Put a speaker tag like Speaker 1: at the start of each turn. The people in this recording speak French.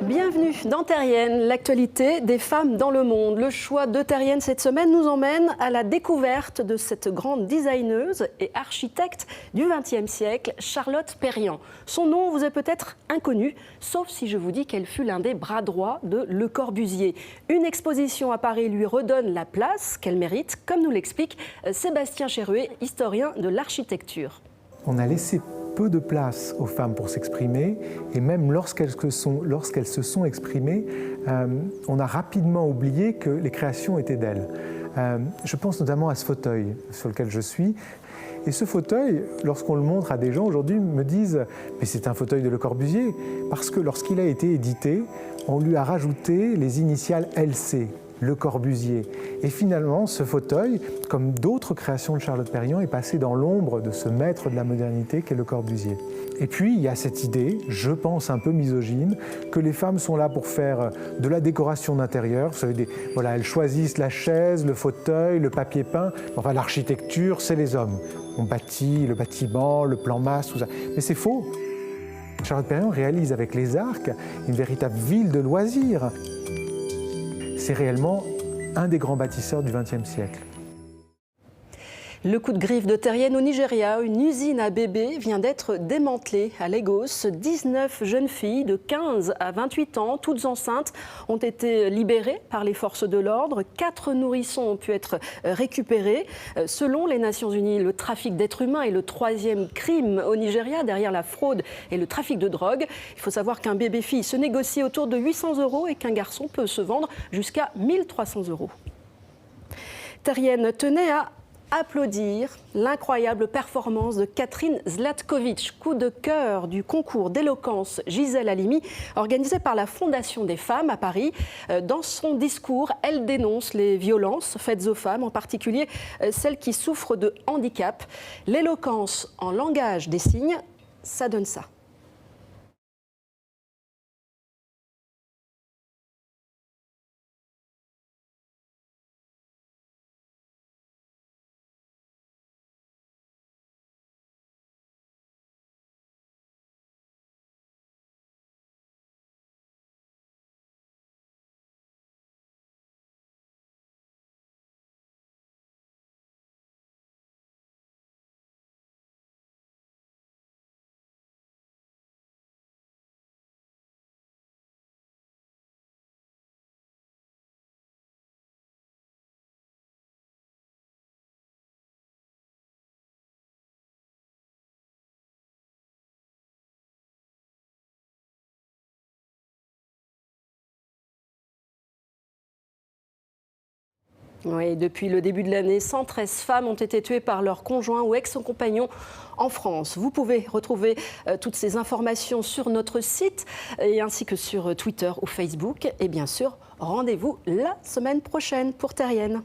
Speaker 1: Bienvenue dans Terrienne, l'actualité des femmes dans le monde. Le choix de Terrienne cette semaine nous emmène à la découverte de cette grande designeuse et architecte du XXe siècle, Charlotte Perriand. Son nom vous est peut-être inconnu, sauf si je vous dis qu'elle fut l'un des bras droits de Le Corbusier. Une exposition à Paris lui redonne la place qu'elle mérite, comme nous l'explique Sébastien Cherruet, historien de l'architecture.
Speaker 2: On a laissé peu de place aux femmes pour s'exprimer, et même lorsqu'elles se sont exprimées, on a rapidement oublié que les créations étaient d'elles. Je pense notamment à ce fauteuil sur lequel je suis. Et ce fauteuil, lorsqu'on le montre à des gens aujourd'hui, me disent « mais c'est un fauteuil de Le Corbusier », parce que lorsqu'il a été édité, on lui a rajouté les initiales LC. Le Corbusier. Et finalement, ce fauteuil, comme d'autres créations de Charlotte Perriand, est passé dans l'ombre de ce maître de la modernité qu'est Le Corbusier. Et puis, il y a cette idée, je pense un peu misogyne, que les femmes sont là pour faire de la décoration d'intérieur. Vous savez, voilà, elles choisissent la chaise, le fauteuil, le papier peint. Enfin, l'architecture, c'est les hommes. On bâtit le bâtiment, le plan masse, tout ça. Mais c'est faux. Charlotte Perriand réalise avec les Arcs une véritable ville de loisirs. C'est réellement un des grands bâtisseurs du XXe siècle.
Speaker 1: Le coup de griffe de Terrienne au Nigeria, une usine à bébés vient d'être démantelée à Lagos. 19 jeunes filles de 15 à 28 ans, toutes enceintes, ont été libérées par les forces de l'ordre. 4 nourrissons ont pu être récupérés. Selon les Nations Unies, le trafic d'êtres humains est le 3e crime au Nigeria, derrière la fraude et le trafic de drogue. Il faut savoir qu'un bébé-fille se négocie autour de 800 € et qu'un garçon peut se vendre jusqu'à 1300 €. Terrienne tenait à applaudir l'incroyable performance de Catherine Zlatkovic, coup de cœur du concours d'éloquence Gisèle Halimi, organisé par la Fondation des femmes à Paris. Dans son discours, elle dénonce les violences faites aux femmes, en particulier celles qui souffrent de handicap. L'éloquence en langage des signes, ça donne ça. Oui, depuis le début de l'année, 113 femmes ont été tuées par leur conjoint ou ex-compagnon en France. Vous pouvez retrouver toutes ces informations sur notre site et ainsi que sur Twitter ou Facebook. Et bien sûr, rendez-vous la semaine prochaine pour Terrienne.